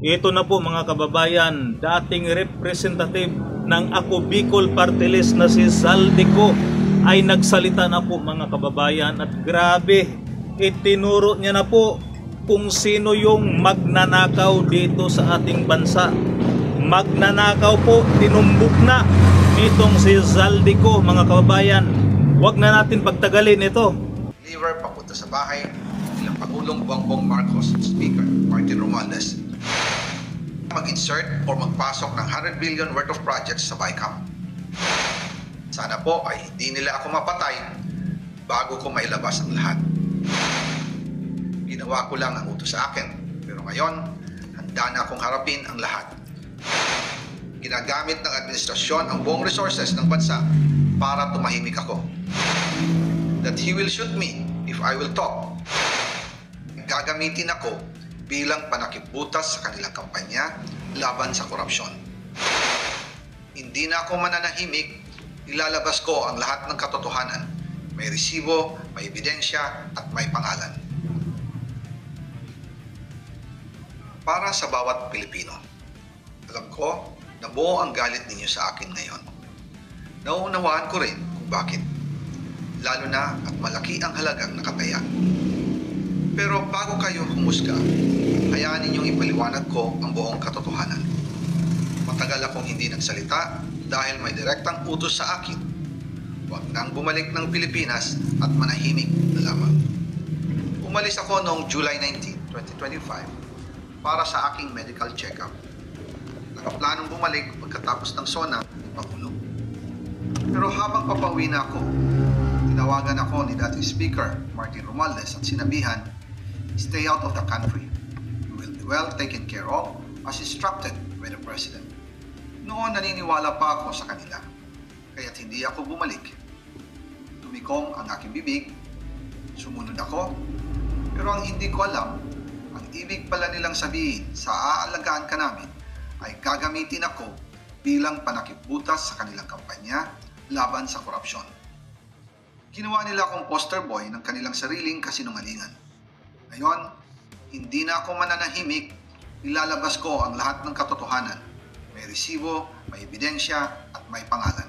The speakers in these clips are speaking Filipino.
Ito na po mga kababayan, dating representative ng Ako Bicol Party List na si Zaldico ay nagsalita na po mga kababayan, at grabe, itinuro niya na po kung sino yung magnanakaw dito sa ating bansa. Magnanakaw po, tinumbok na itong si Zaldico mga kababayan. Huwag na natin pagtagalin ito. Deliver papunta sa bahay ng Pangulong Bongbong Marcos, Speaker Martin Romualdez, mag-insert o magpasok ng 100 billion worth of projects sa BICAM. Sana po ay hindi nila ako mapatay bago ko mailabas ang lahat. Ginawa ko lang ang utos sa akin, pero ngayon, handa na akong harapin ang lahat. Ginagamit ng administrasyon ang buong resources ng bansa para tumahimik ako. That he will shoot me if I will talk. Gagamitin ako bilang panakibutas sa kanilang kampanya laban sa korupsyon. Hindi na ako mananahimik, ilalabas ko ang lahat ng katotohanan. May resibo, may ebidensya, at may pangalan. Para sa bawat Pilipino, alam ko na buo ang galit ninyo sa akin ngayon. Nauunawaan ko rin kung bakit. Lalo na at malaki ang halagang nakataya. Pero bago kayo humusga, hayaan ninyong ipaliwanag ko ang buong katotohanan. Matagal akong hindi nagsalita dahil may direktang utos sa akin. Huwag nang bumalik ng Pilipinas at manahimik na lamang. Umalis ako noong July 19, 2025 para sa aking medical check-up. Nakaplanong bumalik pagkatapos ng SONA ng Pangulo. Pero habang papauwi na ako, tinawagan ako ni dating Speaker Martin Romualdez at sinabihan, "Stay out of the country. You will be well taken care of as instructed by the President." Noon naniniwala pa ako sa kanila, kaya't hindi ako bumalik. Tumikom ang aking bibig, sumunod ako, pero ang hindi ko alam, ang ibig pala nilang sabihin sa aalagaan ka namin ay gagamitin ako bilang panakibutas sa kanilang kampanya laban sa korupsyon. Ginawa nila akong poster boy ng kanilang sariling kasinungalingan. Ngayon, hindi na ako mananahimik, ilalabas ko ang lahat ng katotohanan. May resibo, may ebidensya, at may pangalan.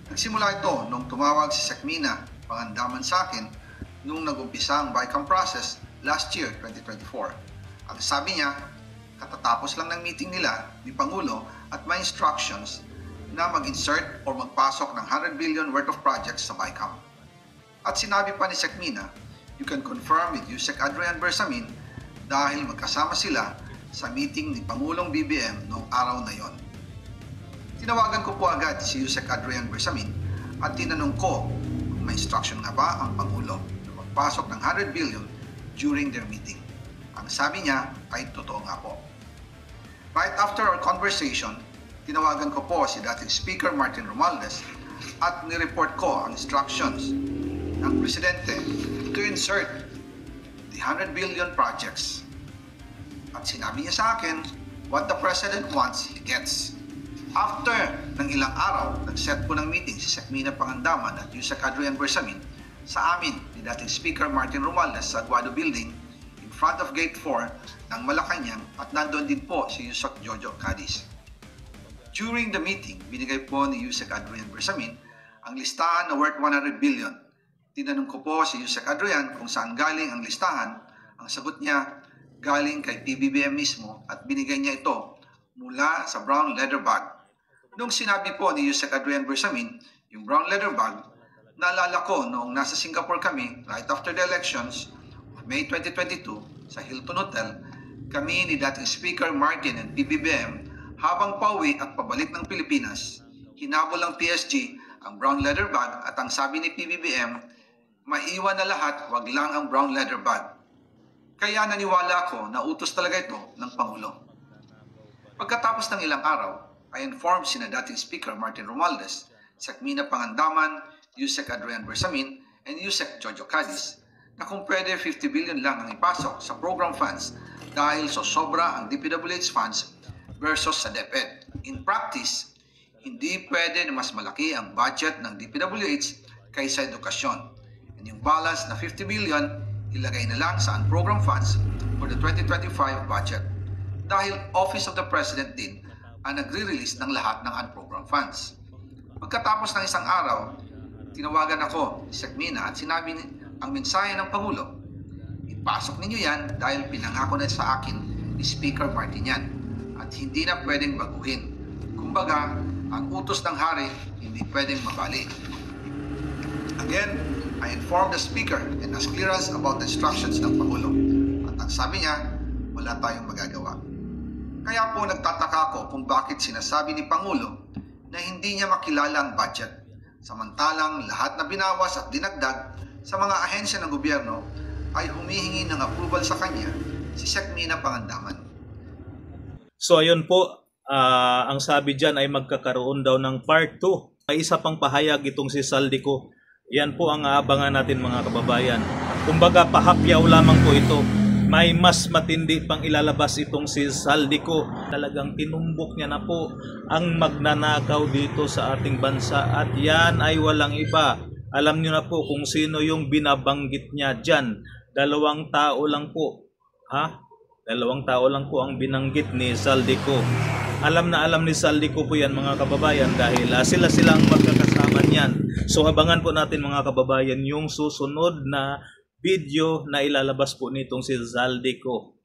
Nagsimula ito nung tumawag si Sekmina Pangandaman sa akin nung nag-umpisa ang BICAM process last year, 2024. Ang sabi niya, katatapos lang ng meeting nila ni Pangulo at may instructions na mag-insert o magpasok ng 100 billion worth of projects sa BICAM. At sinabi pa ni Sekmina, you can confirm with Yusek Adrian Bersamin dahil magkasama sila sa meeting ni Pangulong BBM noong araw na yon. Tinawagan ko po agad si Yusek Adrian Bersamin at tinanong ko kung may instruction nga ba ang Pangulo na magpasok ng 100 billion during their meeting. Ang sabi niya ay totoo nga po. Right after our conversation, tinawagan ko po si dating Speaker Martin Romualdez at nireport ko ang instructions ng Presidente to insert the 100 billion projects. At sinabi niya sa akin, what the President wants, he gets. After ng ilang araw, nag-set po ng meeting si Sekmina Pangandaman at Yusek Adrian Bersamin sa amin ni dating Speaker Martin Romualdez sa Aguado Building in front of Gate 4 ng Malacanang, at nandoon din po si Yusek Jojo Cadiz. During the meeting, binigay po ni Yusek Adrian Bersamin ang listahan na worth 100 billion. Tinanong ko po si Yusek Adrian kung saan galing ang listahan. Ang sagot niya, galing kay PBBM mismo at binigay niya ito mula sa brown leather bag. Nung sinabi po ni Yusek Adrian Bersamin yung brown leather bag, naalala ko noong nasa Singapore kami right after the elections of May 2022 sa Hilton Hotel, kami ni dating Speaker Martin and PBBM habang pauwi at pabalik ng Pilipinas, hinabol ng PSG ang brown leather bag at ang sabi ni PBBM, maiwan na lahat, wag lang ang brown leather bag. Kaya naniwala ako na utos talaga ito ng Pangulo. Pagkatapos ng ilang araw, I informed sina dating Speaker Martin Romualdez, Sekmina Pangandaman, Yusek Adrian Bersamin, and Yusek Jojo Cadiz na kung pwede 50 billion lang ang ipasok sa program funds dahil sobra ang DPWH funds versus sa DepEd. In practice, hindi pwede na mas malaki ang budget ng DPWH kaysa edukasyon. And yung balance na 50 billion, ilagay na lang sa unprogrammed funds for the 2025 budget. dahil Office of the President din ang nagre-release ng lahat ng unprogrammed funds. Pagkatapos ng isang araw, tinawagan ako ni Sec Mina at sinabi ang mensahe ng Pangulo. Ipasok ninyo yan dahil pinangako na sa akin ni Speaker Martin yan at hindi na pwedeng baguhin. Kumbaga, ang utos ng hari hindi pwedeng mabali. Again, I informed the Speaker and asked clearance about the instructions ng Pangulo. At ang sabi niya, wala tayong magagawa. Kaya po nagtataka ako kung bakit sinasabi ni Pangulo na hindi niya makilala ang budget. Samantalang lahat na binawas at dinagdag sa mga ahensya ng gobyerno ay humihingi ng approval sa kanya si Sec Mina Pangandaman. So ayun po, ang sabi dyan ay magkakaroon daw ng part 2. May isa pang pahayag itong si Saldico. Yan po ang aabangan natin mga kababayan. Kumbaga pahapyaw lamang po ito. May mas matindi pang ilalabas itong si Saldico. Talagang tinumbok niya na po ang magnanakaw dito sa ating bansa. At yan ay walang iba. Alam niyo na po kung sino yung binabanggit niya dyan. 2 tao lang po. 2 tao lang po ang binanggit ni Saldico. Alam na alam ni Saldico po yan mga kababayan dahil sila ang magkakasama niyan. So abangan po natin mga kababayan yung susunod na video na ilalabas po nitong si Saldico.